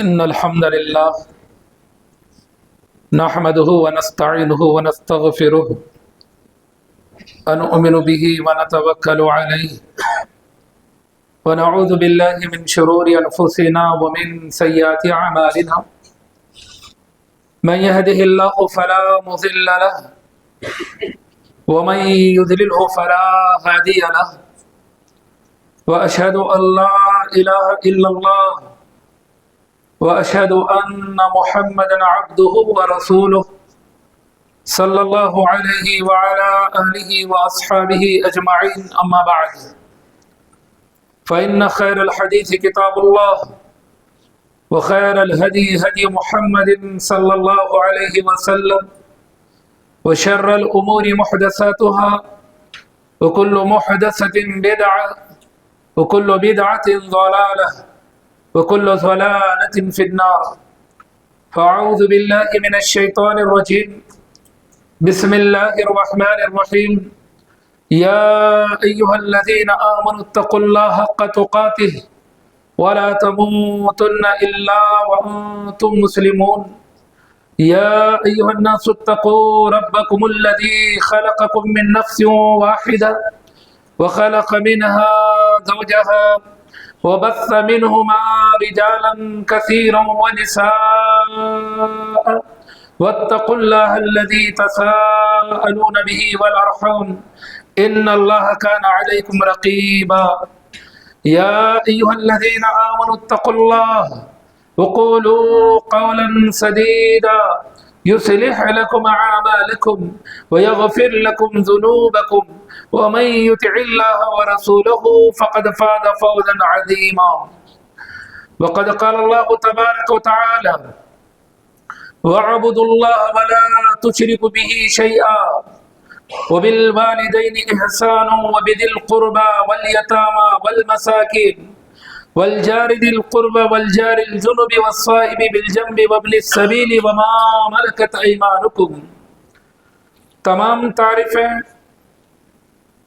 إن الحمد لله نحمده ونستعينه ونستغفره ونؤمن به ونتوكل عليه ونعوذ بالله من شرور أنفسنا ومن سيئات أعمالنا من يهده الله فلا مضل له ومن يضلله فلا هادي له وأشهد أن لا إله إلا الله وأشهد أن محمدا عبده ورسوله صلى الله عليه وعلى آله وأصحابه أجمعين أما بعد فإن خير الحديث كتاب الله وخير الهدي هدي محمد صلى الله عليه وسلم وشر الأمور محدثاتها وكل محدثة بدعة وكل بدعة ضلالة وكل ضلالة في النار فأعوذ بالله من الشيطان الرجيم بسم الله الرحمن الرحيم يا أيها الذين آمنوا اتقوا الله حق تقاته ولا تموتن إلا وأنتم مسلمون يا أيها الناس اتقوا ربكم الذي خلقكم من نفس واحدة وخلق منها زوجها وبث منهما رجالا كثيرا ونساء واتقوا الله الذي تساءلون به والأرحام إن الله كان عليكم رقيبا يا أيها الذين آمنوا اتقوا الله وقولوا قولا سديدا يصلح لكم أعمالكم ويغفر لكم ذنوبكم ومن يطع الله ورسوله فقد فاز فوزا عظيما وقد قال الله تبارك وتعالى واعبدوا الله ولا تشركوا به شيئا وبالوالدين إحسانا وبذي القربى واليتامى والمساكين والجار ذي القربى والجار الجنب والصاحب بالجنب وابن السبيل وما ملكت أيمانكم. تمام تعریفیں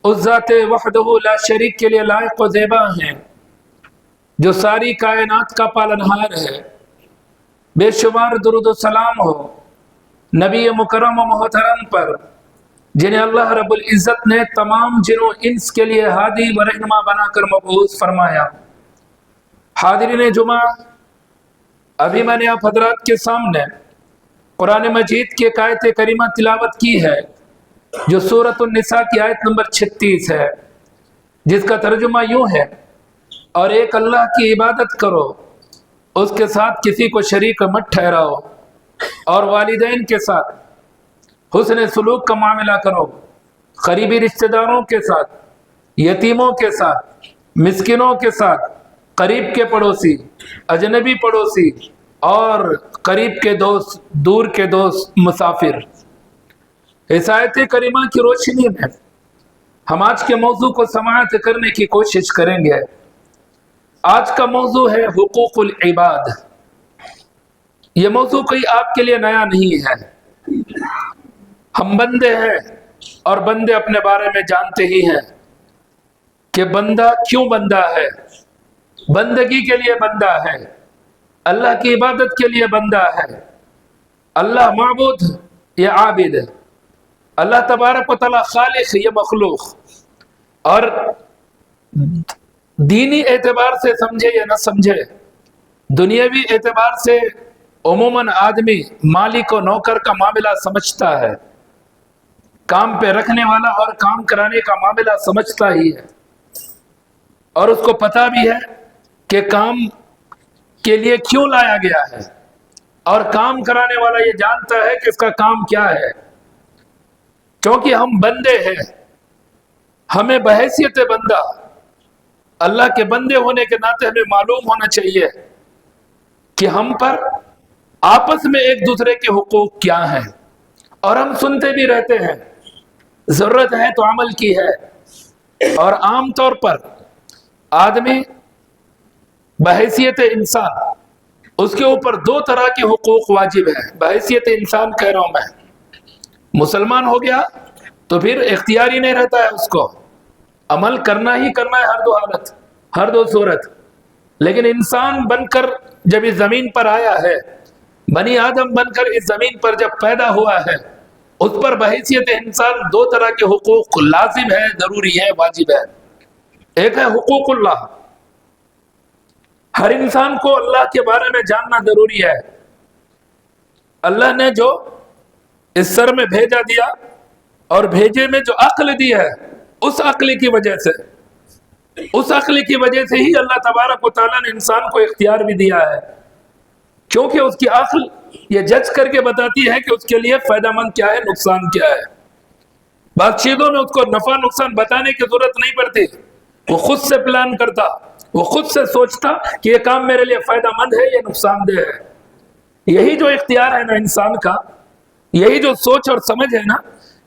اس ذات وحدہ لا شریک کے لیے لائق و زیبا ہیں جو ساری کائنات کا پالنہار ہے. بے شمار درود و سلام ہو نبی مکرم و محترم پر جنہیں اللہ رب العزت نے تمام جن و انس کے لیے ہادی و رہنما بنا کر مبعوث فرمایا. حاضرین جمعہ، ابھی میں نے آپ حضرات کے سامنے قرآن مجید کی ایک آیت کریمہ تلاوت کی ہے جو سورۃ النساء کی آیت نمبر 36 ہے، جس کا ترجمہ یوں ہے: اور ایک اللہ کی عبادت کرو، اس کے ساتھ کسی کو شریک مت ٹھہراؤ، اور والدین کے ساتھ حسن سلوک کا معاملہ کرو، قریبی رشتہ داروں کے ساتھ، یتیموں کے ساتھ، مسکینوں کے ساتھ، قریب کے پڑوسی، اجنبی پڑوسی اور قریب کے دوست، دور کے دوست، مسافر. اس آیت کریمہ کی روشنی میں ہم آج کے موضوع کو سماعت کرنے کی کوشش کریں گے. آج کا موضوع ہے حقوق العباد. یہ موضوع کوئی آپ کے لیے نیا نہیں ہے. ہم بندے ہیں اور بندے اپنے بارے میں جانتے ہی ہیں کہ بندہ کیوں بندہ ہے. بندگی کے لیے بندہ ہے، اللہ کی عبادت کے لیے بندہ ہے. اللہ معبود، یہ عابد ہے. اللہ تبارک و تعالی خالق، یہ مخلوق. اور دینی اعتبار سے سمجھے یا نہ سمجھے، دنیاوی اعتبار سے عموماً آدمی مالک و نوکر کا معاملہ سمجھتا ہے، کام پہ رکھنے والا اور کام کرانے کا معاملہ سمجھتا ہی ہے، اور اس کو پتہ بھی ہے کہ کام کے لیے کیوں لایا گیا ہے، اور کام کرانے والا یہ جانتا ہے کہ اس کا کام کیا ہے. کیونکہ ہم بندے ہیں، ہمیں بحیثیت بندہ اللہ کے بندے ہونے کے ناطے ہمیں معلوم ہونا چاہیے کہ ہم پر آپس میں ایک دوسرے کے حقوق کیا ہیں. اور ہم سنتے بھی رہتے ہیں، ضرورت ہے تو عمل کی ہے. اور عام طور پر آدمی بحیثیت انسان، اس کے اوپر دو طرح کے حقوق واجب ہیں. بحیثیت انسان کہہ رہا ہوں میں، مسلمان ہو گیا تو پھر اختیار ہی نہیں رہتا ہے، اس کو عمل کرنا ہی کرنا ہے ہر دو حالت، ہر دو صورت. لیکن انسان بن کر جب اس زمین پر آیا ہے، بنی آدم بن کر اس زمین پر جب پیدا ہوا ہے، اس پر بحیثیت انسان دو طرح کے حقوق لازم ہے، ضروری ہے، واجب ہے۔ ایک ہے حقوق اللہ، ہر انسان کو اللہ کے بارے میں جاننا ضروری ہے۔ اللہ نے جو اس سر میں بھیجا دیا اور بھیجے میں جو عقل دی ہے، اس عقل کی وجہ سے ہی اللہ تبارک و تعالیٰ نے انسان کو اختیار بھی دیا ہے، کیونکہ اس کی عقل یہ جج کر کے بتاتی ہے کہ اس کے لیے فائدہ مند کیا ہے، نقصان کیا ہے۔ بعض چیزوں میں اس کو نفع نقصان بتانے کی ضرورت نہیں پڑتی، وہ خود سے پلان کرتا، وہ خود سے سوچتا کہ یہ کام میرے لیے فائدہ مند ہے یا نقصان دہ ہے۔ یہی جو اختیار ہے نا انسان کا، یہی جو سوچ اور سمجھ ہے نا،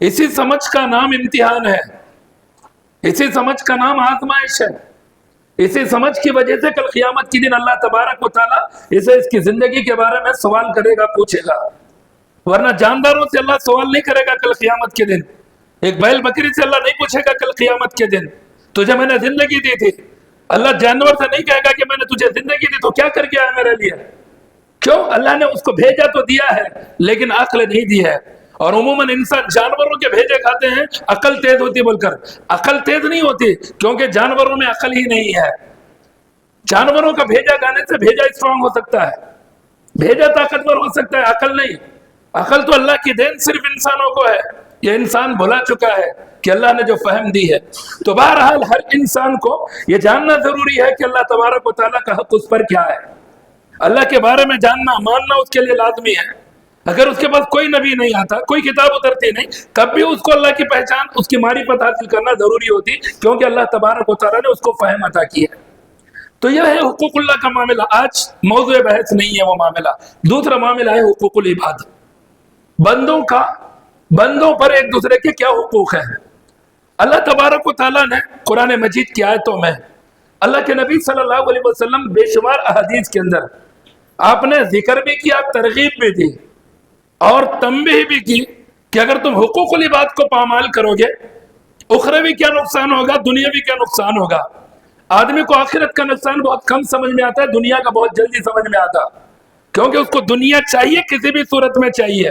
اسی سمجھ کا نام امتحان ہے، اسی سمجھ کا نام آزمائش ہے۔ اسی سمجھ کی وجہ سے کل قیامت کی دن اللہ تبارک و تعالیٰ اسے اس کی زندگی کے بارے میں سوال کرے گا، پوچھے گا۔ ورنہ جانداروں سے اللہ سوال نہیں کرے گا کل قیامت کے دن، ایک بیل بکری سے اللہ نہیں پوچھے گا کل قیامت کے دن تجھے میں نے زندگی دی تھی۔ اللہ جانور سے نہیں کہے گا کہ میں نے تجھے زندگی دی تو کیا کر کے آیا میرے لیے؟ کیوں؟ اللہ نے اس کو بھیجا تو دیا ہے لیکن عقل نہیں دی ہے۔ اور عموماً انسان جانوروں کے بھیجے کھاتے ہیں، عقل تیز ہوتی بول کر، عقل تیز نہیں ہوتی کیونکہ جانوروں میں عقل ہی نہیں ہے۔ جانوروں کا بھیجا کھانے سے بھیجا اسٹرانگ ہو سکتا ہے، بھیجا طاقتور ہو سکتا ہے، عقل نہیں۔ عقل تو اللہ کی دین صرف انسانوں کو ہے، یہ انسان بھلا چکا ہے کہ اللہ نے جو فہم دی ہے۔ تو بہرحال ہر انسان کو یہ جاننا ضروری ہے کہ اللہ تبارک و تعالیٰ کا حق اس پر کیا ہے۔ اللہ کے بارے میں جاننا ماننا اس کے لیے لازمی ہے۔ اگر اس کے پاس کوئی نبی نہیں آتا، کوئی کتاب اترتی نہیں، تب بھی اس کو اللہ کی پہچان، اس کی معرفت حاصل کرنا ضروری ہوتی، کیونکہ اللہ تبارک و تعالیٰ نے اس کو فہم عطا کی ہے۔ تو یہ ہے حقوق اللہ کا معاملہ۔ آج موضوع بحث نہیں ہے وہ معاملہ۔ دوسرا معاملہ ہے حقوق العباد، بندوں پر ایک دوسرے کے کیا حقوق ہیں۔ اللہ تبارک و تعالیٰ نے قرآن مجید کی آیتوں میں، اللہ کے نبی صلی اللہ علیہ وسلم بے شمار احادیث کے اندر آپ نے ذکر بھی کیا، ترغیب بھی دی اور تنبیہ بھی کی کہ اگر تم حقوق العباد کو پامال کرو گے، اخروی کیا نقصان ہوگا، دنیاوی کیا نقصان ہوگا۔ آدمی کو آخرت کا نقصان بہت کم سمجھ میں آتا ہے، دنیا کا بہت جلدی سمجھ میں آتا، کیونکہ اس کو دنیا چاہیے، کسی بھی صورت میں چاہیے،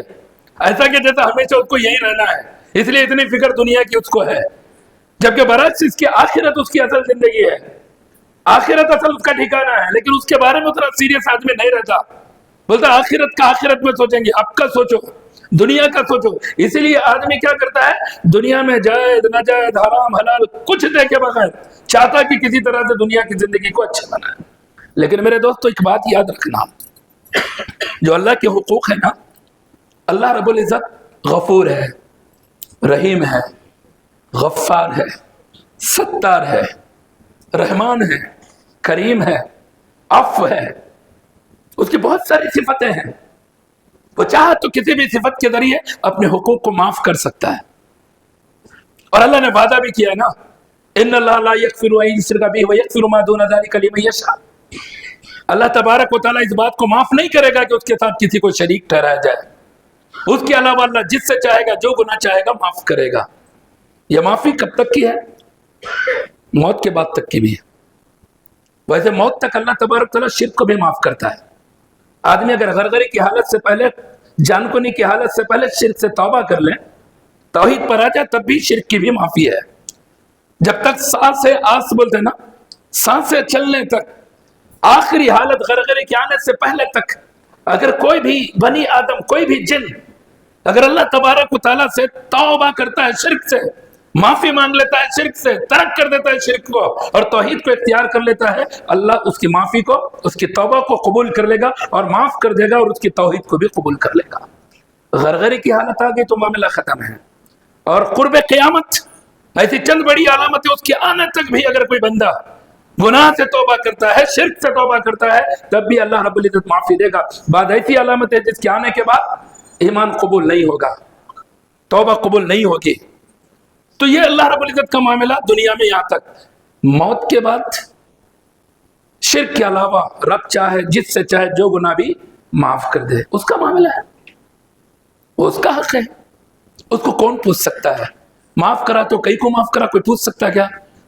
ایسا کہ جیسا ہمیشہ اس کو یہی رہنا ہے، اس لیے اتنی فکر دنیا کی اس کو ہے۔ جبکہ برعکس اس کی آخرت اس کی اصل زندگی ہے، آخرت اصل اس کا ٹھکانہ ہے، لیکن اس کے بارے میں اتنا سیریس آدمی نہیں رہتا، بولتا آخرت کا آخرت میں سوچیں گے، اب کا سوچو، دنیا کا سوچو۔ اسی لیے آدمی کیا کرتا ہے، دنیا میں جائز ناجائز حرام حلال کچھ دیکھے بغیر چاہتا کہ کسی طرح سے دنیا کی زندگی کو اچھا بنائے۔ لیکن میرے دوستو ایک بات یاد رکھنا، جو اللہ کے حقوق ہے نا، اللہ رب العزت غفور ہے، رحیم ہے، غفار ہے، ستار ہے، رحمان ہے، کریم ہے، عفو ہے، اس کی بہت ساری صفتیں ہیں۔ وہ چاہا تو کسی بھی صفت کے ذریعے اپنے حقوق کو معاف کر سکتا ہے۔ اور اللہ نے وعدہ بھی کیا ہے نا، ان اللہ لا یغفر ان یشرک بہ ویغفر ما دون ذلک لمن یشاء۔ اللہ تبارک و تعالیٰ اس بات کو معاف نہیں کرے گا کہ اس کے ساتھ کسی کو شریک ٹھہرایا جائے۔ اس کے علاوہ اللہ جس سے چاہے گا، جو گناہ چاہے گا معاف کرے گا۔ یہ معافی کب تک کی ہے؟ موت کے بعد تک کی بھی ہے۔ ویسے موت تک اللہ تبارک تعالیٰ شرک کو بھی معاف کرتا ہے۔ آدمی اگر غرغری کی حالت سے پہلے، جان کنی کی حالت سے پہلے شرک سے توبہ کر لے، توحید پر آ جائے، تب بھی شرک کی بھی معافی ہے۔ جب تک سانس ہے، آس بولتے ہیں نا، سانس سے چلنے تک، آخری حالت غرغری کے آنے سے پہلے تک، اگر کوئی بھی بنی آدم، کوئی بھی جن، اگر اللہ تبارک و تعالیٰ سے توبہ کرتا ہے، شرک سے معافی مانگ لیتا ہے، شرک سے ترک کر دیتا ہے شرک کو اور توحید کو اختیار کر لیتا ہے، اللہ اس کی معافی کو، اس کی توبہ کو قبول کر لے گا اور معاف کر دے گا، اور اس کی توحید کو بھی قبول کر لے گا۔ غرغری کی حالت آ گئی تو معاملہ ختم ہے۔ اور قرب قیامت ایسی چند بڑی علامت ہے، اس کے آنے تک بھی اگر کوئی بندہ گناہ سے توبہ کرتا ہے، شرک سے توبہ کرتا ہے، تب بھی اللہ رب العزت معافی دے گا۔ بعد ایسی علامت ہے جس کے آنے کے بعد ایمان قبول نہیں ہوگا، توبہ قبول نہیں ہوگی۔ تو یہ اللہ رب العزت کا معاملہ دنیا میں یہاں تک۔ موت کے بعد شرک کے علاوہ رب چاہے جس سے چاہے جو گناہ بھی معاف کر دے، اس کا معاملہ ہے، اس کا حق ہے، اس کو کون پوچھ سکتا ہے؟ معاف کرا تو کئی کو معاف کرا، کوئی پوچھ سکتا کیا؟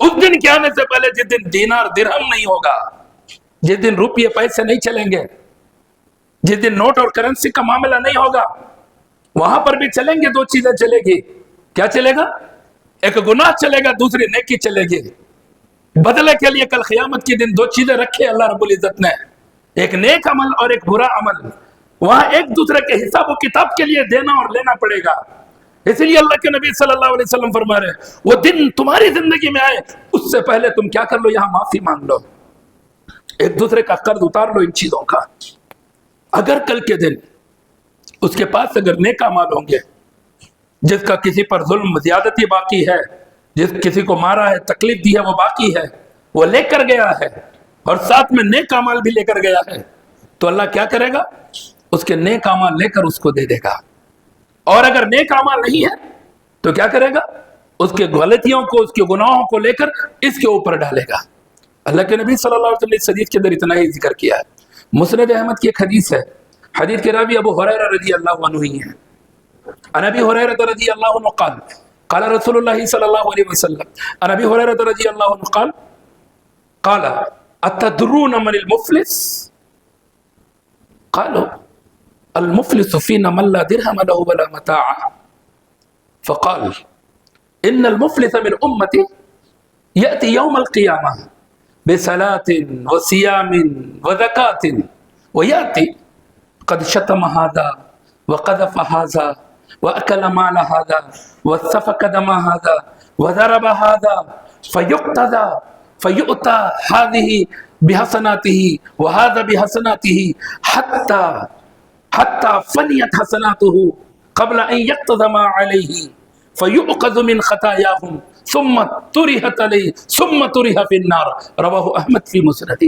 اس دن کے آنے سے پہلے جس دن دینار درہم نہیں ہوگا، جس دن روپیے پیسے نہیں چلیں گے، جس دن نوٹ اور کرنسی کا معاملہ نہیں ہوگا، وہاں پر بھی چلیں گے، دو چیزیں چلے گی۔ کیا چلے گا؟ ایک گناہ چلے گا، دوسری نیکی چلے گی۔ بدلے کے لیے کل قیامت کے دن دو چیزیں رکھے اللہ رب العزت نے، ایک نیک عمل اور ایک برا عمل۔ وہاں ایک دوسرے کے حساب و کتاب کے لیے دینا اور لینا پڑے گا۔ اسی لیے اللہ کے نبی صلی اللہ علیہ وسلم فرما رہے ہیں وہ دن تمہاری زندگی میں آئے اس سے پہلے تم کیا کر لو؟ یہاں معافی مانگ لو، ایک دوسرے کا قرض اتار لو ان چیزوں کا۔ اگر کل کے دن اس کے پاس اگر نیک اعمال ہوں گے، جس کا کسی پر ظلم زیادتی باقی ہے، جس کسی کو مارا ہے، تکلیف دی ہے، وہ باقی ہے، وہ لے کر گیا ہے اور ساتھ میں نیک اعمال بھی لے کر گیا ہے، تو اللہ کیا کرے گا؟ اس کے نیک اعمال لے کر اس کو دے دے گا۔ اور اگر نیک اعمال نہیں ہے تو کیا کرے گا؟ اس کے غلطیوں کو، اس کے گناہوں کو لے کر اس کے اوپر ڈالے گا۔ اللہ کے نبی صلی اللہ علیہ وسلم نے اس حدیث کے اندر اتنا ہی ذکر کیا ہے۔ مسند احمد کی ایک حدیث ہے، حدیث کے راوی ابو ہریرہ رضی اللہ عنہ ہی ہیں۔ عن ابی ہریرہ رضی اللہ عنہ قال قال رسول اللہ صلی اللہ علیہ وسلم، عن ابی ہریرہ رضی اللہ عنہ قال قال اتدرون من المفلس؟ قالوا المفلس فينا من لا درهم له ولا متاع، فقال ان المفلس من امتي ياتي يوم القيامه بصلاة وصيام وزكاة وياتي قد شتم هذا وقذف هذا واكل مال هذا وسفك دم هذا وضرب هذا فيؤتى هذه بحسناته وهذا بحسناته حتى فنيت حسناته قبل ان يقتضى ما عليه فيؤخذ من خطاياهم ثم طرحت عليه ثم طرح في النار، رواہ احمد فی مسند۔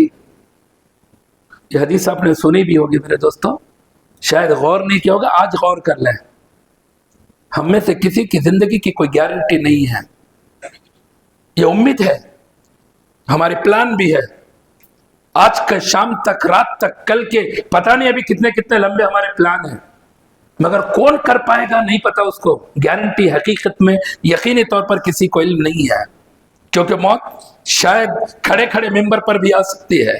یہ حدیث آپ نے سنی بھی ہوگی میرے دوستوں، شاید غور نہیں کیا ہوگا، آج غور کر لیں۔ ہم میں سے کسی کی زندگی کی کوئی گارنٹی نہیں ہے، یہ امید ہے، ہمارے پلان بھی ہے، آج کا شام تک، رات تک، کل کے پتہ نہیں ابھی کتنے لمبے ہمارے پلان ہیں، مگر کون کر پائے گا نہیں پتا اس کو۔ گارنٹی حقیقت میں یقینی طور پر کسی کو علم نہیں ہے، کیونکہ موت شاید کھڑے کھڑے ممبر پر بھی آ سکتی ہے،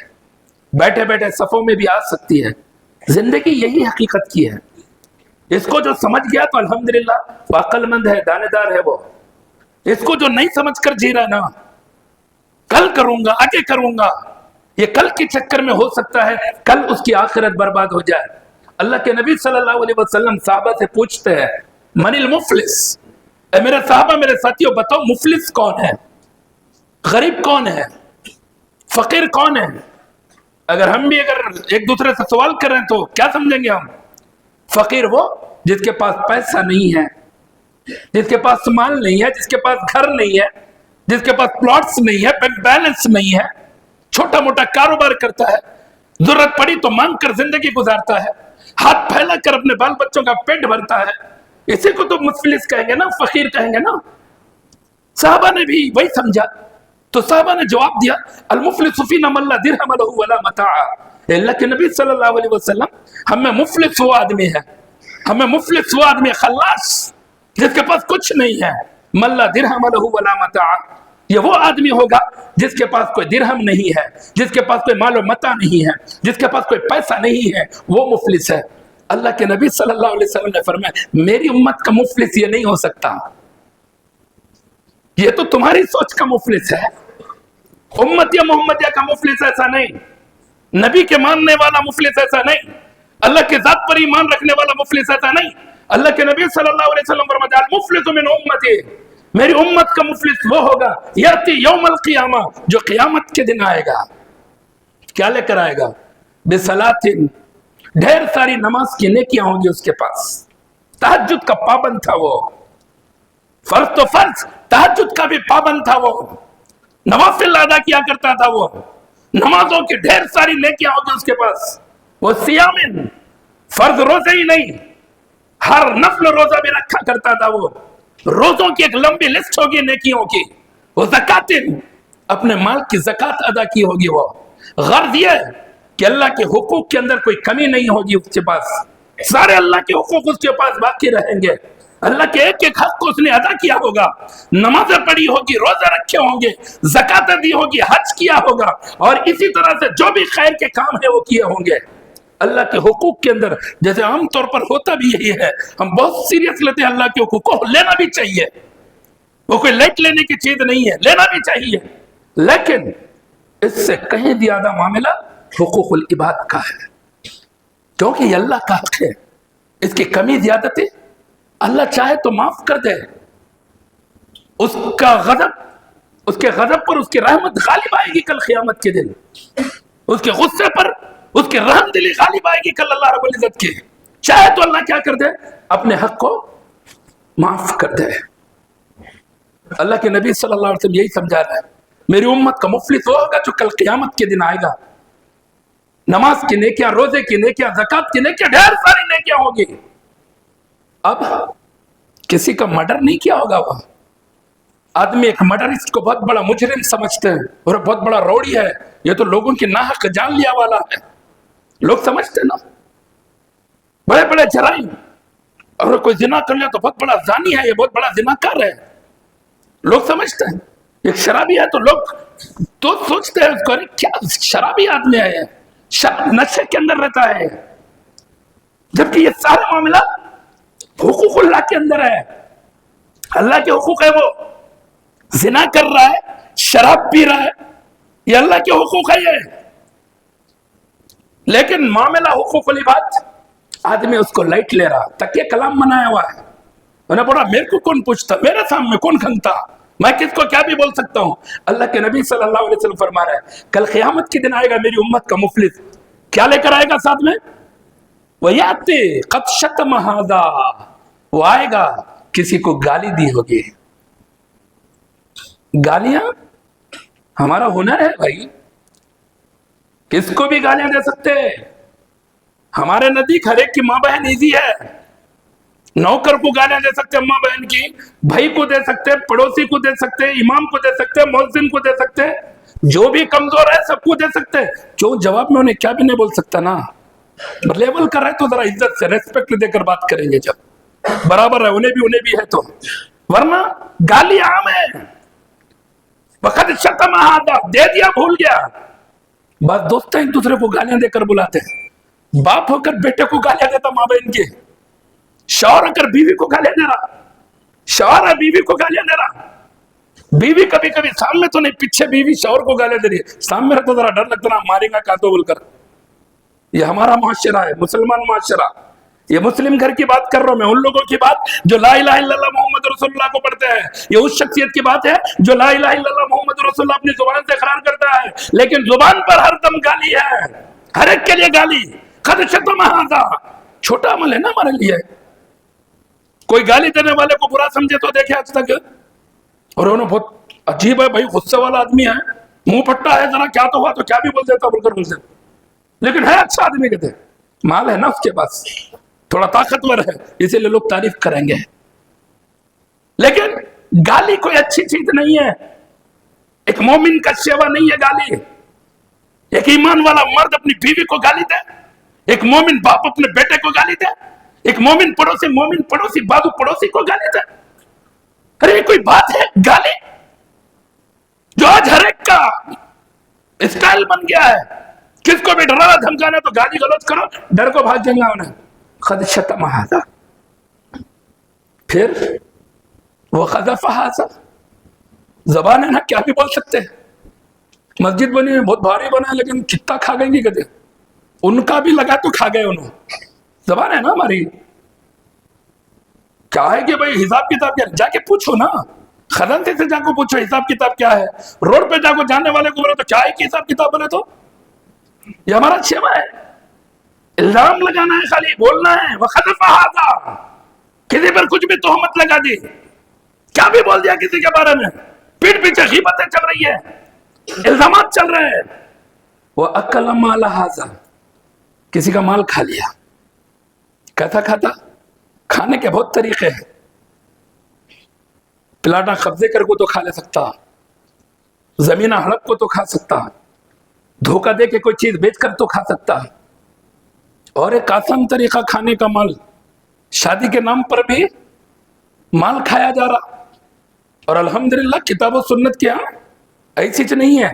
بیٹھے بیٹھے صفوں میں بھی آ سکتی ہے۔ زندگی یہی حقیقت کی ہے۔ اس کو جو سمجھ گیا تو الحمدللہ وہ عقل مند ہے، دانے دار ہے وہ۔ اس کو جو نہیں سمجھ کر جی رہا نا، کل کروں گا، آگے کروں گا، یہ کل کے چکر میں ہو سکتا ہے کل اس کی آخرت برباد ہو جائے۔ اللہ کے نبی صلی اللہ علیہ وسلم صحابہ سے پوچھتے ہیں من المفلس، اے میرے صحابہ، میرے ساتھیوں، بتاؤ مفلس کون ہے؟ غریب کون ہے؟ فقیر کون ہے؟ اگر ہم بھی ایک دوسرے سے سوال کر رہے ہیں تو کیا سمجھیں گے ہم؟ فقیر وہ جس کے پاس پیسہ نہیں ہے، جس کے پاس مال نہیں ہے، جس کے پاس گھر نہیں ہے، جس کے پاس پلاٹس نہیں ہے، بینک بیلنس نہیں ہے، چھوٹا موٹا کاروبار کرتا ہے، ضرورت پڑی تو مانگ کر زندگی گزارتا ہے، ہاتھ پھیلا کر اپنے بال بچوں کا پیٹ بھرتا ہے، اسی کو تو مفلس کہیں گے نا، فقیر کہیں گے نا۔ صحابہ نے بھی وہی سمجھا تو صحابہ نے جواب دیا المفلس فینا من لا درہم لہ ولا متاع۔ اللہ کے نبی صلی اللہ علیہ وسلم، ہمیں مفلس وہ آدمی ہے، ہمیں مفلس وہ آدمی خلاص جس کے پاس کچھ نہیں ہے، من لا درہم لہ ولا متاع، یہ وہ آدمی ہوگا جس کے پاس کوئی درہم نہیں ہے، جس کے پاس کوئی مال و متاع نہیں ہے، جس کے پاس کوئی پیسہ نہیں ہے، وہ مفلس ہے۔ اللہ کے نبی صلی اللہ علیہ وسلم نے فرمایا میری امت کا مفلس یہ نہیں ہو سکتا، یہ تو تمہاری سوچ کا مفلس ہے۔ امتیہ محمدیہ کا مفلس ایسا نہیں، نبی کے ماننے والا مفلس ایسا نہیں، اللہ کے ذات پر ایمان رکھنے والا مفلس ایسا نہیں۔ اللہ کے نبی صلی اللہ علیہ وسلم فرمایا المفلس من امتی، میری امت کا مفلس وہ ہوگا یاتی یوم القیامہ، جو قیامت کے دن آئے گا۔ کیا لے کر آئے گا؟ بصلاۃ، ڈھیر ساری نماز کی نیکیاں ہوں گی اس کے پاس، تہجد کا پابند تھا وہ، فرض تو فرض، تہجد کا بھی پابند تھا وہ، نوافل ادا کیا کرتا تھا وہ، نمازوں کی ڈھیر ساری نیکیاں ہوں گی اس کے پاس۔ وہ سیامن، فرض روزے ہی نہیں، ہر نفل روزہ بھی رکھا کرتا تھا وہ، روزوں کی ایک لمبی لسٹ ہوگی نیکیوں کی۔ وہ زکاتن، اپنے مال کی زکات ادا کی ہوگی وہ، غرض یہ ہے کہ اللہ کے حقوق کے اندر کوئی کمی نہیں ہوگی اس کے پاس، سارے اللہ کے حقوق اس کے پاس باقی رہیں گے۔ اللہ کے ایک ایک حق کو اس نے ادا کیا ہوگا، نمازیں پڑھی ہوگی، روزے رکھے ہوں گے، زکاتیں دی ہوگی، حج کیا ہوگا، اور اسی طرح سے جو بھی خیر کے کام ہے وہ کیے ہوں گے۔ اللہ کے حقوق کے اندر جیسے عام طور پر ہوتا بھی یہی ہے، ہم بہت سیریس لیتے ہیں اللہ کے حقوق کو، لینا بھی چاہیے، وہ کوئی لائٹ لینے کی چیز نہیں ہے، لینا بھی چاہیے، لیکن اس سے کہیں زیادہ معاملہ حقوق العباد کا ہے، کیونکہ یہ اللہ کا حق ہے، اس کی کمی زیادتی اللہ چاہے تو معاف کر دے، اس کا غضب، اس کے غضب پر اس کی رحمت غالب آئے گی کل قیامت کے دن، اس کے غصے پر اس کی رحم دلی غالب آئے گی کل اللہ رب العزت کی، چاہے تو اللہ کیا کر دے، اپنے حق کو معاف کر دے۔ اللہ کے نبی صلی اللہ علیہ وسلم یہی سمجھا رہا ہے، میری امت کا مفلس وہ ہوگا جو کل قیامت کے دن آئے گا، نماز کی نیکیاں، روزے کی نیکیاں، زکات کی نیکیاں، ڈھیر ساری نیکیاں ہوگی، اب کسی کا مرڈر نہیں کیا ہوگا، وہ آدمی ایک مرڈرسٹ کو بہت بڑا مجرم سمجھتے ہیں اور بہت بڑا روڑی ہے، یہ تو لوگوں کی ناحق جان لیا والا ہے، لوگ سمجھتے ہیں نا، بڑے بڑے جرائم، اور کوئی زنا کر لیا تو بہت بڑا زانی ہے، یہ بہت بڑا زناکار ہے، لوگ سمجھتے ہیں، ایک شرابی ہے تو لوگ تو سوچتے ہیں اس کو، کیا شرابی آدمی ہے، نشے کے اندر رہتا ہے، جبکہ یہ سارے معاملہ حقوق اللہ کے اندر ہے، اللہ کے حقوق ہے، وہ زنا کر رہا ہے، شراب پی رہا ہے، یہ اللہ کے حقوق ہے یہ، لیکن معاملہ حقوق العباد آدمی اس کو لائٹ لے رہا، تکیہ کلام بنایا ہوا ہے، انہوں نے بولا میرے کو کون پوچھتا، میرے سامنے کون کھنگتا، میں کس کو کیا بھی بول سکتا ہوں۔ اللہ کے نبی صلی اللہ علیہ وسلم فرما رہا ہے کل قیامت کے دن آئے گا میری امت کا مفلس، کیا لے کر آئے گا ساتھ میں، وَيَأْتِي قَدْ شَتَمَ هَذَا، وہ آئے گا کسی کو گالی دی ہوگی، گالیاں ہمارا ہنر ہے بھائی، کس کو بھی گالیاں دے سکتے، ہمارے نزدیک ہر ایک کی ماں بہن ایزی ہے، نوکر کو گالیاں دے سکتے، ماں بہن کی، بھائی کو دے سکتے، پڑوسی کو دے سکتے، امام کو دے سکتے، مؤذن کو دے سکتے، جو بھی کمزور ہے سب کو دے سکتے، کیوں جواب میں انہیں کیا بھی نہیں بول سکتا نا، لیبل کر رہے تو ذرا عزت سے ریسپیکٹ دے کر بات کریں گے، جب برابر ہے انہیں بھی ہے تو، ورنہ گالی عام ہے، وقت شتم ہذا، دے دیا بھول گیا، بس دوست ایک دوسرے کو گالیاں دے کر بلاتے ہیں، باپ ہو کر بیٹے کو گالیاں دیتا ماں بہن کے، شوہر ہو کر بیوی کو گالیاں دے رہا، شوہر ہے بیوی کو گالیاں دے رہا، بیوی کبھی کبھی سامنے تو نہیں، پیچھے بیوی شوہر کو گالیاں دے رہی ہے، سامنے تو ذرا ڈر لگتا نا، مارے گا کہا تو بول کر، یہ ہمارا معاشرہ ہے، مسلمان معاشرہ، یہ مسلم گھر کی بات کر رہا ہوں میں، ان لوگوں کی بات جو لا الہ الا اللہ محمد رسول اللہ کو پڑھتے ہیں، یہ اس شخصیت کی بات ہے جو لا الہ الا اللہ محمد رسول اللہ اپنی زبان سے اقرار کرتا ہے، لیکن زبان پر ہر دم گالی ہے، ہر ایک کے لیے گالی، قد شتم ھذا، چھوٹا عمل ہے نا ہمارے لیے، کوئی گالی دینے والے کو برا سمجھے تو دیکھے آج تک، اور انہوں بہت عجیب ہے بھائی، غصے والا آدمی ہے، منہ پھٹا ہے، ذرا کیا تو ہوا تو کیا بھی بول دیتا بول کر بول دیتا، لیکن ہے اچھا آدمی، کہتے مال ہے نا اس کے پاس، تھوڑا طاقتور ہے، اسی لیے لوگ تعریف کریں گے، لیکن گالی کوئی اچھی چیز نہیں ہے، ایک مومن کا شیوا نہیں ہے گالی، ایک ایمان والا مرد اپنی بیوی کو گالی دے، ایک مومن باپ اپنے بیٹے کو گالی دے، ایک مومن پڑوسی بازو پڑوسی کو گالی دے، ارے کوئی بات ہے گالی، جو آج ہر ایک کا اسٹائل بن گیا ہے، کس کو بھی ڈرانا دھمکانا تو گالی غلط کرو، ڈر کو بھاگ جائیں گا انہیں، قد شتم ھذا، پھر وقذف ھذا، زبان ہے نا کیا بھی بول سکتے ہیں، مسجد بنی ہے بہت بھاری بنا ہے لیکن کتنا کھا گئیں گے کہتے، ان کا بھی لگا تو کھا گئے انہوں، زبان ہے نا ہماری، کیا ہے کہ بھائی حساب کتاب کیا، جا کے پوچھو نا، خزانچی سے جا کے پوچھو حساب کتاب کیا ہے، روڈ پہ جا کو جاننے والے کو بولے تو کیا ہے کہ حساب کتاب بولے تو، یہ ہمارا شیوا ہے، الزام لگانا ہے، خالی بولنا ہے، وقذف ھذا، کسی پر کچھ بھی تہمت لگا دی، کیا بھی بول دیا کسی کے بارے میں، پیٹ پیچھے غیبتیں چل رہی ہے، الزامات چل رہے ہیں، وَأَكَلَ مَالَ ھذا، کسی کا مال کھا لیا، کیسا کھاتا، کھانے کے بہت طریقے ہیں، پلاٹا قبضے کر کو تو کھا لے سکتا، زمینہ ہڑپ کو تو کھا سکتا، دھوکہ دے کے کوئی چیز بیچ کر تو کھا سکتا، اور ایک آسان طریقہ کھانے کا مال، شادی کے نام پر بھی مال کھایا جا رہا. اور الحمدللہ کتاب و سنت کیا ایسی چیز نہیں ہے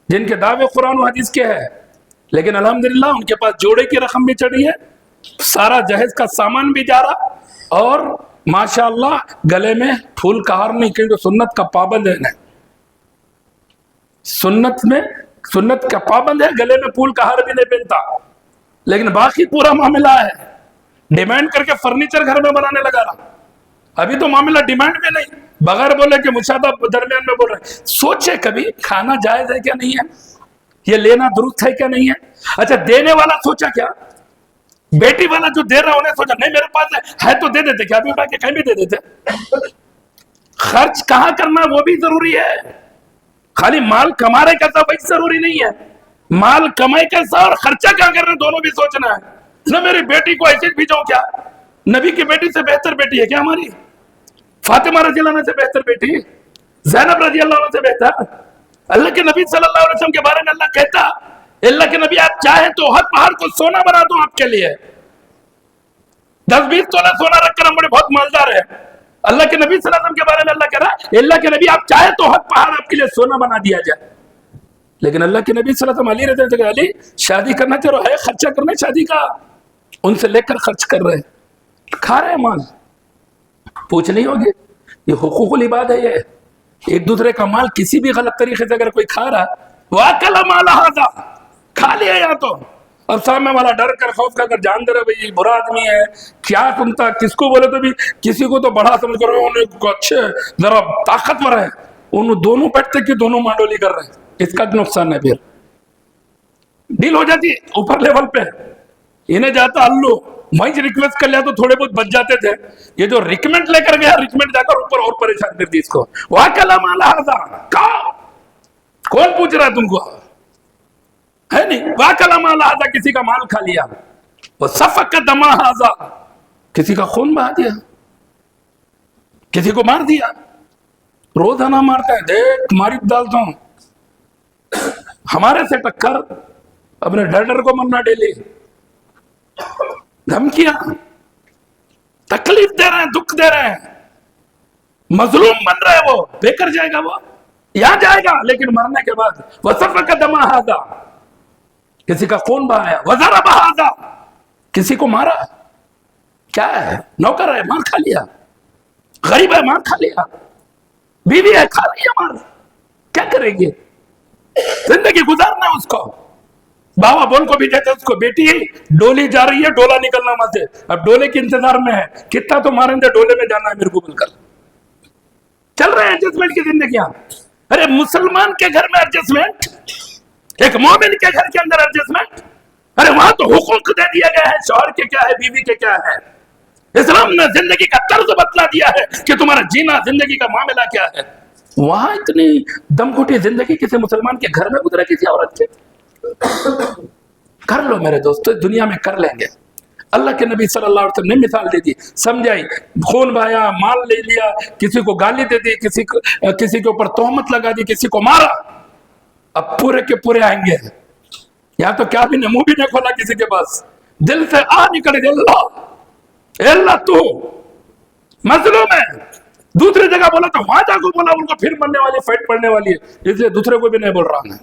جن کے دعوے قرآن و حدیث کے ہے، لیکن الحمدللہ ان کے پاس جوڑے کی رقم بھی چڑھی ہے، سارا جہیز کا سامان بھی جا رہا، اور ماشاءاللہ گلے میں پھول کا ہار نہیں، کیونکہ سنت کا پابند ہے. سنت کا پابند ہے، گلے میں پھول کا ہار بھی نہیں پہنتا، لیکن باقی پورا معاملہ ہے ڈیمانڈ کر کے فرنیچر گھر میں بنانے لگا رہا. ابھی تو معاملہ ڈیمانڈ میں نہیں، بغیر بولے کہ مشاہدہ درمیان میں بول رہے. سوچے کبھی کھانا جائز ہے کیا نہیں ہے، یہ لینا درست ہے کیا نہیں ہے. اچھا دینے والا سوچا کیا، بیٹی والا جو دے رہا انہیں سوچا نہیں میرے پاس ہے تو دے دیتے، کیا ابھی اٹھا کے کہیں بھی دے دیتے. خرچ کہاں کرنا وہ بھی ضروری ہے، خالی مال کمانے کیسا وہی ضروری نہیں ہے، مال کمائے کیسا اور خرچہ کیا کرنا دونوں بھی سوچنا ہے. نہ میری بیٹی کو ایسے بھیجو، کیا نبی کی بیٹی سے بہتر بیٹی ہے کیا ہماری؟ فاطمہ رضی اللہ عنہ سے بہتر بیٹی، زینب رضی اللہ عنہ سے بہتر. اللہ کے نبی صلی اللہ علیہ وسلم کے بارے میں اللہ کہتا اللہ کے نبی آپ چاہیں تو ہر پہاڑ کو سونا بنا دوں آپ کے لیے، 10-20 تولہ سونا رکھ کر ہم بڑے بہت مالدار ہیں. اللہ کے نبی صلی اللہ علیہ وسلم کے بارے میں اللہ کہہ رہا ہے اللہ کے نبی آپ چاہیں تو ہر پہاڑ آپ کے لیے سونا بنا دیا جائے. لیکن اللہ کے نبی صلی اللہ علیہ وسلم علی رضی اللہ عنہ علی شادی کرنا چاہ رہا ہے، خرچہ کرنا شادی کا، ان سے لے کر خرچ کر رہے، کھا رہے مال. پوچھ نہیں ہوگی، یہ حقوق العباد ہے. یہ ایک دوسرے کا مال کسی بھی غلط طریقے سے اگر کوئی کھا رہا وَأَكَلَ مَالَ هَذَا، کھا لیا یا تو، اور سامنے والا ڈر کر خوف کر جان دے رہا بھئی برا آدمی ہے کیا سنتا، کس کو بولے تو بھی کسی کو تو بڑا سمجھ کر انہیں کو اچھے ذرا طاقتور ہے، انہوں دونوں بیٹھتے کہ دونوں مانڈولی کر رہے ہیں. اس کا نقصان ہے. پھر ڈیل ہو جاتی اوپر لیول پہ، انہیں جاتا اللہ میں ریکویسٹ کر لیا تو تھوڑے بہت بچ جاتے تھے، یہ جو ریکمنڈ لے کر گیا ریکمنڈ جا کر اوپر اور پریشان کر دی اس کو. وَأَكَلَ مَالَ هَذَا، کون پوچھ رہا ہے تم کو، ہے نہیں. وَأَكَلَ مَالَ هَذَا، کسی کا مال کھا لیا. وَسَفَكَ دَمَ هَذَا، کسی کا خون بہا دیا، کسی کو مار دیا. روزانہ مارتا ہے، دیکھ ماری ڈالتا ہوں، ہمارے سے ٹکر، اپنے ڈر کو مرنا ڈیلی، دھمکیاں، تکلیف دے رہے ہیں، دکھ دے رہے ہیں، مظلوم بن رہے، وہ بے کر جائے گا، وہ یہاں جائے گا لیکن مرنے کے بعد. وَسَفَكَ دَمَ هَذَا، کسی کا خون بہایا. وَضَرَبَ هَذَا، کسی کو مارا. کیا ہے، نوکر ہے مار کھا لیا، غریب ہے مار کھا لیا، بیوی ہے کھا رہی ہے مار، کیا کریں گے، زندگی گزارنا اس کو. بابا بول کو بھی کہتے اس کو بیٹی ڈولی جا رہی ہے، ڈولا نکلنا مت ہے، اب ڈولے کے انتظار میں ہے، کتنا تو ماریں گے، ڈولے میں جانا ہے میرے کو بول کر. چل رہے ہیں ایڈجسٹمنٹ کی زندگیاں. ارے مسلمان کے گھر میں ایڈجسٹمنٹ، ایک مومن کے گھر کے اندر ایڈجسٹمنٹ. ارے وہاں تو حقوق دے دیا گیا ہے، شوہر کے کیا ہے، بیوی کے کیا ہے. اسلام نے زندگی کا طرز بتلا دیا ہے کہ تمہارا جینا زندگی کا معاملہ کیا ہے. وہاں اتنی دم گھٹی زندگی کسی مسلمان کے گھر میں گزرے، کسی عورت کے. کر لو میرے دوستو، دنیا میں کر لیں گے. اللہ کے نبی صلی اللہ علیہ وسلم نے مثال دے دی، سمجھائی، خون بہایا، مال لے لیا، کسی کو گالی دے دی، کسی کے اوپر تہمت لگا دی، کسی کو مارا. اب پورے کے پورے آئیں گے، یا تو کیا بھی منہ بھی نہیں کھولا کسی کے پاس، دل سے آ نکل گئے اللہ تو مظلوم ہے. دوسری جگہ بولا تو وہاں جا کو بولا ان کو پھر مرنے والی فائٹ پڑنے والی ہے، اس لیے دوسرے کو بھی نہیں بول رہا میں.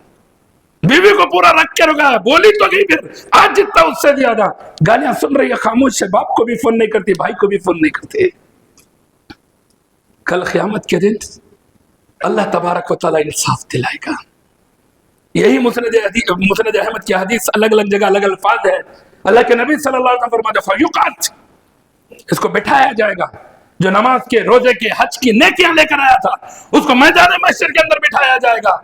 بیوی کو پورا رکھ کے رکھا ہے، بولی تو گئی، پھر آج جتنا اس سے زیادہ گالیاں سن رہی ہے، خاموش ہے، باپ کو بھی فون نہیں کرتی، بھائی کو بھی فون نہیں کرتی. کل قیامت کے دن اللہ تبارک و تعالیٰ انصاف دلائے گا. یہی مسند احمد کی حدیث، الگ الگ جگہ الگ الفاظ ہے. اللہ کے نبی صلی اللہ علیہ وسلم فرماتے فیقات، اس کو بٹھایا جائے گا، جو نماز کے، روزے کے، حج کی نیکیاں لے کر آیا تھا، اس کو میدان محشر کے اندر بٹھایا جائے گا،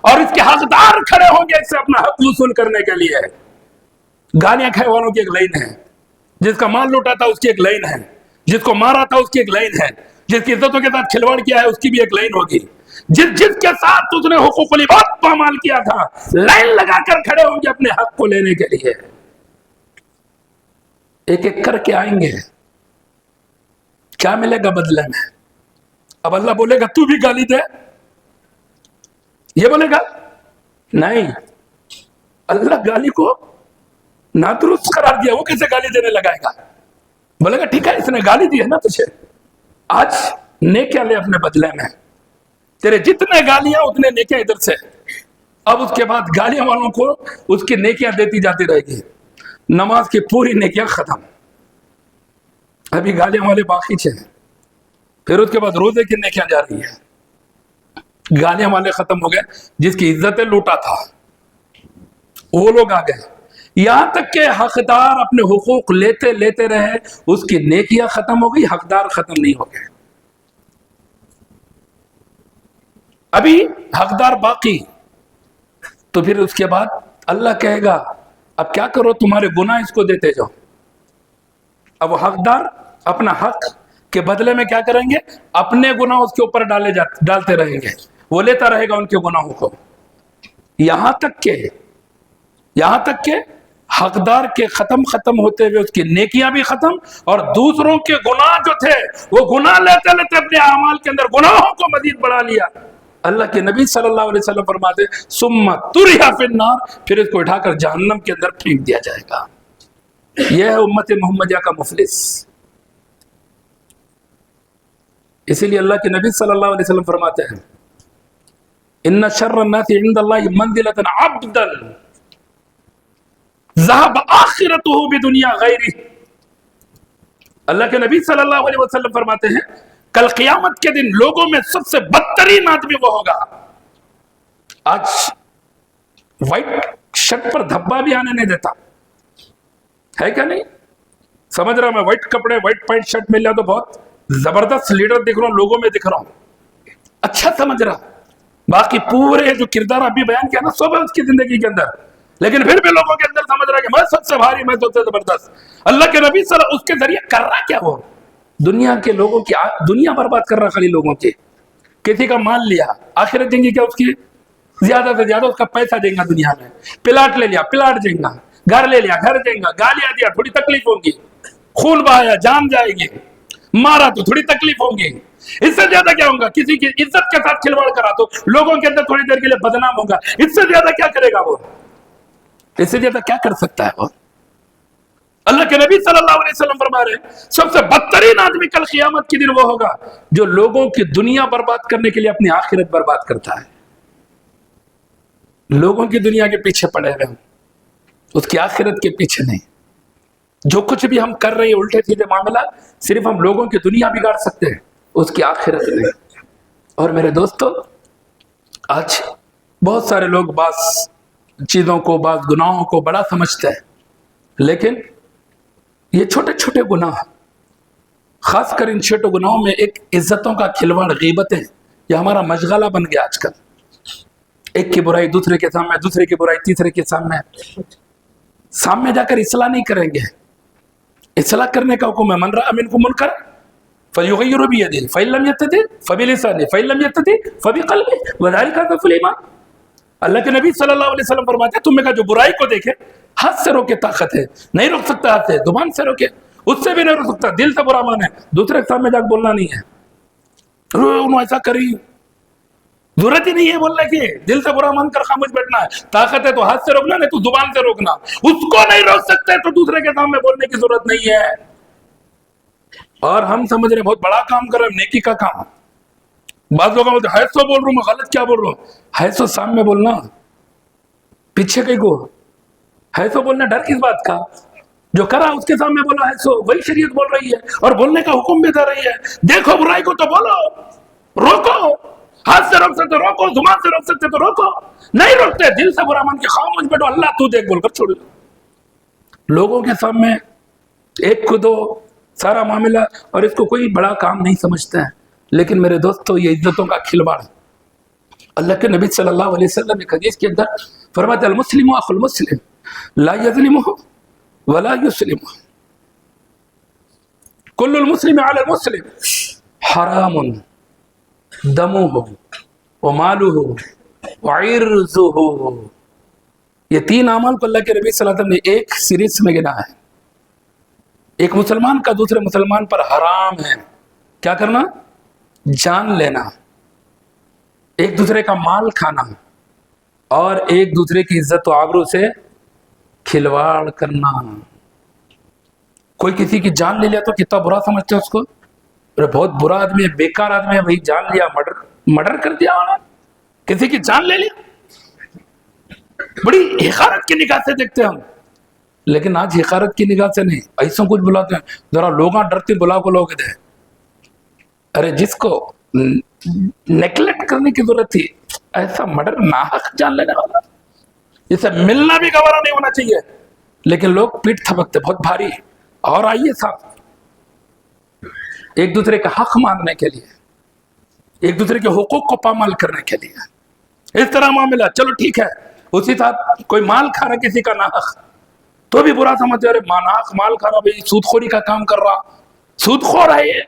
اور اس کے حقدار کھڑے ہوں گے اس سے اپنا حق وصول کرنے کے لیے. گالیاں کھائے والوں کی ایک لائن ہے، جس کا مال لوٹا تھا اس کی ایک لائن ہے، جس کو مارا تھا اس کی ایک لائن ہے، جس کی عزتوں کے ساتھ کھلواڑ کیا ہے اس کی بھی ایک لائن ہوگی، جس کے ساتھ اس نے حقوق العباد پامال کیا تھا، لائن لگا کر کھڑے ہوں گے اپنے حق کو لینے کے لیے. ایک ایک کر کے آئیں گے. کیا ملے گا بدلے میں؟ اب اللہ بولے گا تو بھی گالی دے، یہ بولے گا نہیں. اللہ گالی کو نادرست قرار دیا، وہ کیسے گالی دینے لگائے گا؟ بولے گا ٹھیک ہے اس نے گالی دی ہے نا تجھے، آج نیکیاں لے اپنے بدلے میں. تیرے جتنے گالیاں اتنے نیکیاں ادھر سے. اب اس کے بعد گالیاں والوں کو اس کی نیکیاں دیتی جاتی رہے گی. نماز کی پوری نیکیاں ختم. ابھی گالیاں والے باقی تھے. پھر اس کے بعد روزے کی نیکیاں جا رہی ہے. گالیاں والے ختم ہو گئے. جس کی عزتیں لوٹا تھا وہ لوگ آ گئے. یہاں تک کہ حقدار اپنے حقوق لیتے لیتے رہے, اس کی نیکیاں ختم ہو گئی, حقدار ختم نہیں ہو گئے. ابھی حقدار باقی. تو پھر اس کے بعد اللہ کہے گا اب کیا کرو, تمہارے گناہ اس کو دیتے جاؤ. اب وہ حقدار اپنا حق کے بدلے میں کیا کریں گے, اپنے گناہ اس کے اوپر ڈالتے رہیں گے. وہ لیتا رہے گا ان کے گناہوں کو. یہاں تک کہ حقدار کے ختم ہوتے ہوئے اس کی نیکیاں بھی ختم, اور دوسروں کے گناہ جو تھے وہ گناہ لیتے لیتے اپنے اعمال کے اندر گناہوں کو مزید بڑھا لیا. اللہ کے نبی صلی اللہ علیہ وسلم فرماتے ثم طرح فی النار, پھر اس کو اٹھا کر جہنم کے اندر پھینک دیا جائے گا. یہ ہے امت محمدیہ کا مفلس. اسی لیے اللہ کے نبی صلی اللہ علیہ وسلم فرماتے ہیں ان شر الناس عند اللہ منزلۃ عبدا ذهب آخرته بدنیا غیرہ. اللہ کے نبی صلی اللہ علیہ وسلم فرماتے ہیں کل قیامت کے دن لوگوں میں سب سے بدترین آدمی وہ ہوگا. آج وائٹ شرٹ پر دھبا بھی آنے نہیں دیتا ہے کیا نہیں سمجھ رہا. میں وائٹ کپڑے وائٹ پینٹ شرٹ مل جائے تو بہت زبردست لیڈر دکھ رہا ہوں, لوگوں میں دکھ رہا ہوں, اچھا سمجھ رہا. باقی پورے جو کردار ابھی بیان کیا نا سب ہے اس کی زندگی کے اندر, لیکن پھر بھی لوگوں کے اندر سمجھ رہا کہ میں سب سے بھاری, میں سب سے زبردست. اللہ کے نبی صلی اللہ اس کے ذریعے کر رہا کیا, وہ دنیا کے لوگوں کی دنیا برباد کر رہا. خالی لوگوں کی کسی کا مال لیا, آخرت دیں گی کیا اس کی, زیادہ سے زیادہ اس کا پیسہ دیں گا دنیا میں. پلاٹ لے لیا, پلاٹ دیں گا. گھر لے لیا, گھر دیں گا. گالیاں دیا, تھوڑی تکلیف ہوگی. خون بہایا, جان جائے گی. مارا تو تھوڑی تکلیف ہوگی. اس سے زیادہ کیا ہوگا, کسی کی عزت کے ساتھ کھلواڑ کرا تو لوگوں کے اندر تھوڑی دیر کے لیے بدنام ہوگا. اس سے زیادہ کیا کرے گا وہ, اس سے زیادہ کیا کر سکتا ہے وہ. اللہ کے نبی صلی اللہ علیہ وسلم فرما رہے ہیں سب سے بدترین آدمی کل قیامت کے دن وہ ہوگا جو لوگوں کی دنیا برباد کرنے کے لیے اپنی آخرت برباد کرتا ہے. لوگوں کی دنیا کے پیچھے پڑے ہوئے, اس کی آخرت کے پیچھے نہیں. جو کچھ بھی ہم کر رہے ہیں الٹے سیدھے معاملہ, صرف ہم لوگوں کی دنیا بگاڑ سکتے ہیں, اس کی آخرت نہیں. اور میرے دوستو, آج بہت سارے لوگ بعض چیزوں کو, بعض گناہوں کو بڑا سمجھتے ہیں, لیکن یہ چھوٹے چھوٹے گناہ, خاص کر ان چھوٹے گناہوں میں ایک عزتوں کا کھلواڑ, غیبتیں, یہ ہمارا مشغلہ بن گیا آج کل. ایک کی برائی دوسرے کے سامنے, دوسرے کی برائی تیسرے کے سامنے جا کر اصلاح نہیں کریں گے. اصلاح کرنے کا حکم ہے من رأى منکم منکرا فلیغیرہ بیدہ فإن لم یستطع فبلسانہ فإن لم یستطع فبقلبہ وذلک ضعف الایمان. اللہ کے نبی صلی اللہ علیہ وسلم فرماتے ہیں تم میں کا جو برائی کو دیکھے ہاتھ سے روکے طاقت ہے, نہیں روک سکتا ہاتھ سے, زبان سے روکے, اس سے بھی نہیں روک سکتا, دل سے برا مان ہے, دوسرے کے سامنے جا کے بولنا نہیں ہے. انہوں ایسا کری, ضرورت ہی نہیں ہے بولنے کی, دل سے برا مان کر خاموش بیٹھنا ہے. طاقت ہے تو ہاتھ سے روکنا, نہیں تو زبان سے روکنا. اس کو نہیں روک سکتے تو دوسرے کے سامنے بولنے کی ضرورت نہیں ہے. اور ہم سمجھ رہے بہت بڑا کام کر رہے ہیں, نیکی کا کام. بعض لوگ بولتے ہیں حیثو بول رہا ہوں میں, غلط کیا بول رہا ہوں. حیثو سامنے بولنا, پیچھے کہیں کو حیثو بولنا, ڈر کس بات کا, جو کرا اس کے سامنے بولا حیثو, وہی شریعت بول رہی ہے اور بولنے کا حکم بھی دے رہی ہے. دیکھو برائی کو تو بولو, روکو, ہاتھ سے روک سکتے روکو, زبان سے روک سکتے تو روکو, نہیں روکتے دل سے برا مان کے خاموش بیٹھو, اللہ تو دیکھ بول کر چھوڑ دو. لوگوں کے سامنے ایک کو دو سارا معاملہ, اور اس کو کوئی بڑا کام نہیں سمجھتے ہیں. لیکن میرے دوستو یہ عزتوں کا کھلواڑ. اللہ کے نبی صلی اللہ علیہ وسلم ایک حدیث کے اندر فرماتے ہیں المسلم اخو المسلم لا یظلمہ ولا یسلمہ, کل المسلم علی المسلم حرام دمہ ومالہ وعرضہ. یہ تین اعمال کو اللہ کے نبی صلی اللہ علیہ وسلم نے ایک سیریز میں گنا ہے. ایک مسلمان کا دوسرے مسلمان پر حرام ہے کیا کرنا, جان لینا, ایک دوسرے کا مال کھانا, اور ایک دوسرے کی عزت و آبرو سے کھلواڑ کرنا. کوئی کسی کی جان لے لیا تو کتنا برا سمجھتے ہیں اس کو, بہت برا آدمی ہے, بیکار آدمی ہے, وہی جان لیا, مرڈر کر دیا انہوں نے, کسی کی جان لے لیا. بڑی حقارت کی نگاہ سے دیکھتے ہم, لیکن آج حقارت کی نگاہ سے نہیں, ایسا کچھ بلاتے ہیں, ذرا لوگاں ڈرتے بلا کو لوگ دے. ارے جس کو نیگلیکٹ کرنے کی ضرورت تھی, ایسا مرڈر ناحق جان لینے والا, اسے ملنا بھی گوارا نہیں ہونا چاہیے, لیکن لوگ پیٹ تھپکتے بہت بھاری. اور آئیے صاحب, ایک دوسرے کا حق ماننے کے لیے, ایک دوسرے کے حقوق کو پامال کرنے کے لیے اس طرح معاملہ. چلو ٹھیک ہے, اسی ساتھ کوئی مال کھا رہا کسی کا ناحق تو بھی برا سمجھتے, ارے ناحق مال کھا رہا, بھائی سود خوری کا کام کر رہا, سود خور ہے یہ,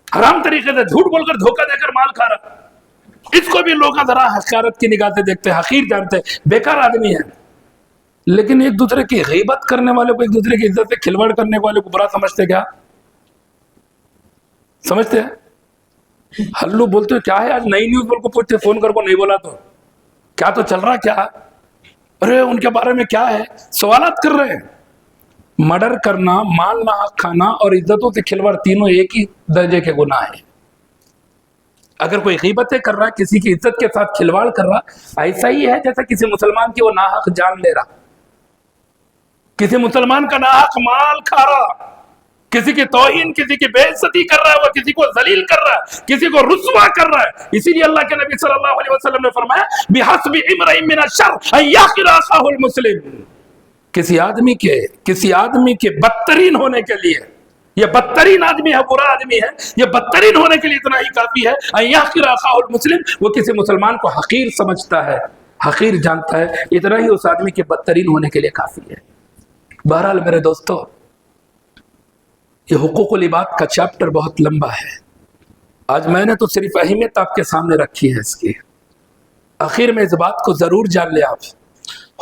حرام طریقے سے جھوٹ بول کر دھوکہ دے کر مال کھا رہا, اس کو بھی لوگ ذرا حقارت کی نگاہ سے دیکھتے, حقیر جانتے, بیکار آدمی ہے. لیکن ایک دوسرے کی غیبت کرنے والے کو, ایک دوسرے کی عزت سے کھلواڑ کرنے والے کو برا سمجھتے, کیا سمجھتے ہیں؟ ہلو بولتے ہو کیا ہے, آج نئی نیوز بول کو پوچھتے, فون کر کو نہیں بولا تو کیا تو چل رہا کیا, ارے ان کے بارے میں کیا ہے, سوالات کر رہے ہیں. مرڈر کرنا, مال ناحق کھانا اور عزتوں سے کھلواڑ تینوں ایک ہی درجے کے گناہ ہیں. اگر کوئی غیبتیں کر رہا, کسی کی عزت کے ساتھ کھلواڑ کر رہا, ایسا ہی ہے جیسا کسی مسلمان کی وہ ناحق جان لے رہا, کسی مسلمان کا ناحق مال کھا رہا, کسی کی توہین, کسی کی بے عزتی کر رہا ہے, وہ کسی کو ذلیل کر رہا ہے, کسی کو رسوا کر رہا ہے. اسی لیے اللہ کے نبی صلی اللہ علیہ وسلم نے فرمایا, بِحَسْبِ امْرِئٍ مِّنَ الشَّرِّ أَن يَحْقِرَ أَخَاهُ الْمُسْلِمَ. کسی آدمی کے بدترین ہونے کے لیے, یہ بدترین آدمی ہے, برا آدمی ہے, یہ بدترین ہونے کے لیے اتنا ہی کافی ہے, أَن يَحْقِرَ أَخَاهُ الْمُسْلِمَ, وہ کسی مسلمان کو حقیر سمجھتا ہے, حقیر جانتا ہے, اتنا ہی اس آدمی کے بدترین ہونے کے لیے کافی ہے. بہرحال میرے دوستو, یہ حقوق العباد کا چیپٹر بہت لمبا ہے. آج میں نے تو صرف اہمیت آپ کے سامنے رکھی ہے اس کی. آخر میں اس بات کو ضرور جان لیں آپ,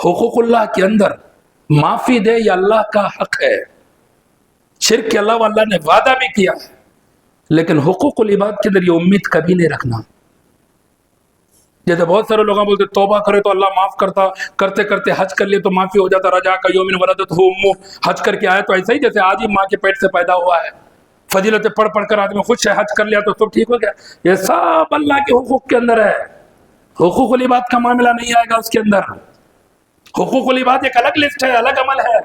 حقوق اللہ کے اندر معافی دے یا اللہ کا حق ہے. شرک کے علاوہ اللہ نے وعدہ بھی کیا ہے, لیکن حقوق العباد کے اندر یہ امید کبھی نہیں رکھنا. جیسے بہت سارے لوگ بولتے توبہ کرے تو اللہ معاف کرتا, کرتے کرتے حج کر لیے تو معافی ہو جاتا, رجا کا یومن ولدتہ امہ, حج کر کے آیا تو ایسا ہی جیسے آج ہی ماں کے پیٹ سے پیدا ہوا ہے, فضیلتیں پڑھ پڑھ کر آدمی خوش ہے, حج کر لیا تو سب ٹھیک ہو گیا. یہ سب اللہ کے حقوق کے اندر ہے. حقوق العباد کا معاملہ نہیں آئے گا اس کے اندر. حقوق العباد ایک الگ لسٹ ہے, الگ عمل ہے.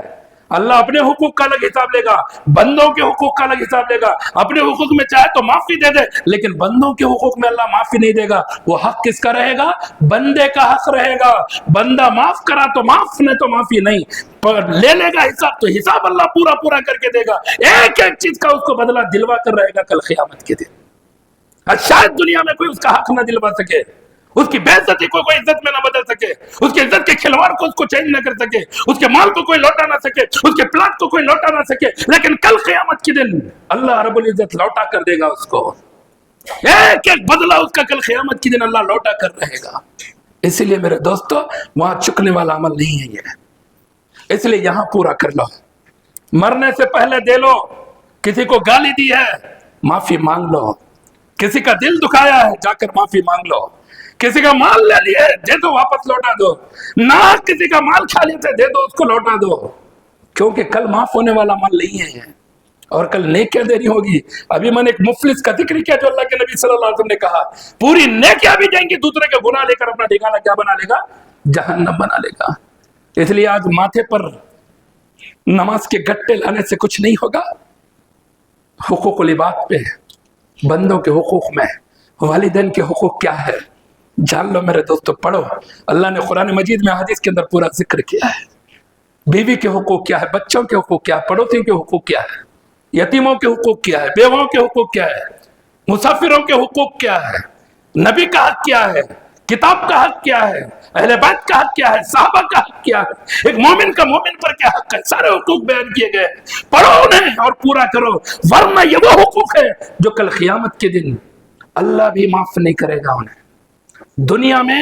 اللہ اپنے حقوق کا الگ حساب لے گا, بندوں کے حقوق کا الگ حساب لے گا. اپنے حقوق میں چاہے تو معافی دے دے, لیکن بندوں کے حقوق میں اللہ معافی نہیں دے گا. وہ حق کس کا رہے گا؟ بندے کا حق رہے گا. بندہ معاف کرا تو معاف, نہیں تو معافی نہیں. لے لے گا حساب تو حساب اللہ پورا پورا کر کے دے گا. ایک ایک چیز کا اس کو بدلہ دلوا کر رہے گا کل قیامت کے دن. شاید دنیا میں کوئی اس کا حق نہ دلوا سکے, اس کی بے عزتی کو کوئی عزت میں نہ بدل سکے, اس کی عزت کے کھلواڑ کو اس کو چینج نہ کر سکے, اس کے مال کو کوئی لوٹا نہ سکے, اس کے پلاٹ کو کوئی لوٹا نہ سکے, لیکن کل قیامت کے دن اللہ رب العزت لوٹا کر دے گا اس کو. ایک ایک بدلہ اس کا کل قیامت کے دن اللہ لوٹا کر رہے گا. اسی لیے میرے دوستو, وہاں چکنے والا عمل نہیں ہے یہ, اس لیے یہاں پورا کر لو. مرنے سے پہلے دے لو. کسی کو گالی دی ہے, معافی مانگ لو. کسی کا دل دکھایا ہے, جا کر معافی مانگ لو. کسی کا مال لے لیے, دے دو, واپس لوٹا دو. نہ کسی کا مال کھا لیتے, دے دو, اس کو لوٹا دو, کیونکہ کل معاف ہونے والا مال نہیں ہے یہ, اور کل نیکیاں دینی ہوگی. ابھی میں نے ایک مفلس کا ذکر کیا جو اللہ کے نبی صلی اللہ علیہ وسلم نے کہا پوری نیکیاں بھی جائیں گی, دوسرے کے گناہ لے کر اپنا ٹھکانہ کیا بنا لے گا؟ جہنم بنا لے گا. اس لیے آج ماتھے پر نماز کے گٹے لانے سے کچھ نہیں ہوگا. حقوق العباد پہ, بندوں کے حقوق میں, والدین کے حقوق کیا ہے جان لو میرے دوستو. پڑھو, اللہ نے قرآن مجید میں حدیث کے اندر پورا ذکر کیا ہے. بیوی کے حقوق کیا ہے, بچوں کے حقوق کیا ہے, پڑوسیوں کے حقوق کیا ہے, یتیموں کے حقوق کیا ہے, بیواؤں کے حقوق کیا ہے, مسافروں کے حقوق کیا ہے, نبی کا حق کیا ہے, کتاب کا حق کیا ہے, اہل بیت کا حق کیا ہے, صحابہ کا حق کیا ہے, ایک مومن کا مومن پر کیا حق ہے. سارے حقوق بیان کیے گئے. پڑھو انہیں اور پورا کرو, ورنہ یہ وہ حقوق ہے جو کل قیامت کے دن اللہ بھی معاف نہیں کرے گا انہیں. دنیا میں